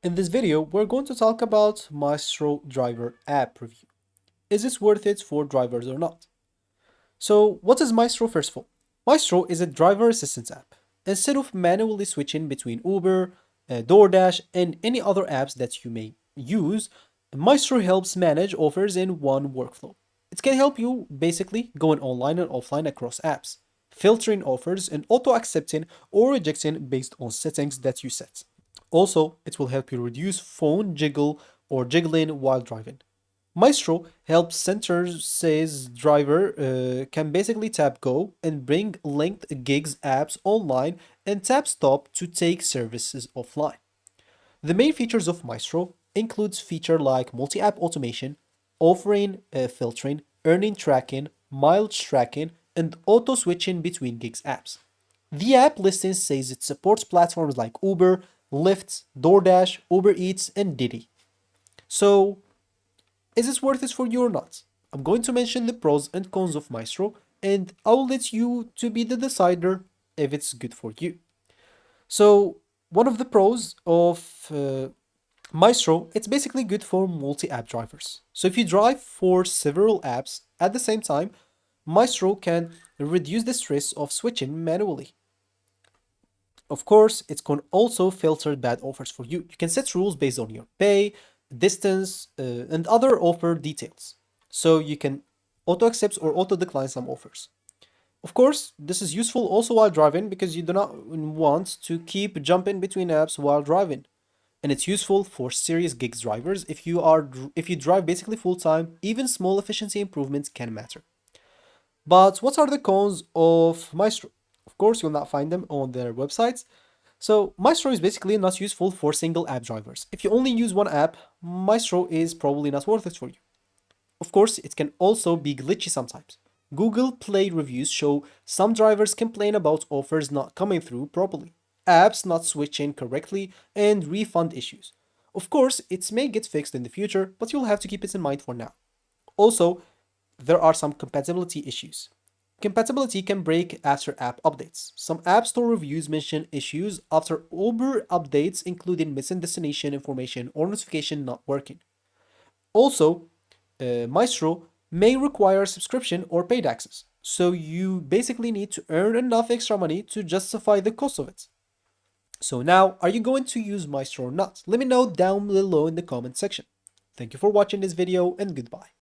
In this video, we're going to talk about Mystro Driver App review. Is this worth it for drivers or not? So, what is Mystro first of all? Mystro is a driver assistance app. Instead of manually switching between Uber, DoorDash, and any other apps that you may use, Mystro helps manage offers in one workflow. It can help you basically going online and offline across apps, filtering offers and auto accepting or rejecting based on settings that you set. Also, it will help you reduce phone jiggle or jiggling while driving. Maestro helps centers says driver can basically tap go and bring linked gigs apps online and tap stop to take services offline. The main features of Maestro includes feature like multi-app automation, offering filtering, earning tracking, mileage tracking, and auto switching between gigs apps. The app listing says it supports platforms like Uber, Lyft, DoorDash, Uber Eats, and Didi. So, is this worth it for you or not? I'm going to mention the pros and cons of Maestro, and I'll let you to be the decider if it's good for you. So, one of the pros of Maestro, it's basically good for multi-app drivers. So if you drive for several apps at the same time, Maestro can reduce the stress of switching manually. Of course, it can also filter bad offers for you. You can set rules based on your pay, distance, and other offer details. So you can auto accept or auto decline some offers. Of course, this is useful also while driving because you do not want to keep jumping between apps while driving. And it's useful for serious gigs drivers. If you drive basically full time, even small efficiency improvements can matter. But what are the cons of Maestro? Of course, you'll not find them on their websites. So Maestro is basically not useful for single app drivers. If you only use one app, Maestro is probably not worth it for you. Of course, it can also be glitchy sometimes. Google Play reviews show some drivers complain about offers not coming through properly, apps not switching correctly, and refund issues. Of course, it may get fixed in the future, but you'll have to keep it in mind for now. Also, there are some compatibility issues. Compatibility can break after app updates. Some App Store reviews mention issues after Uber updates, including missing destination information or notification not working. Also, Maestro may require subscription or paid access, so you basically need to earn enough extra money to justify the cost of it. So now, are you going to use Maestro or not? Let me know down below in the comment section. Thank you for watching this video and goodbye.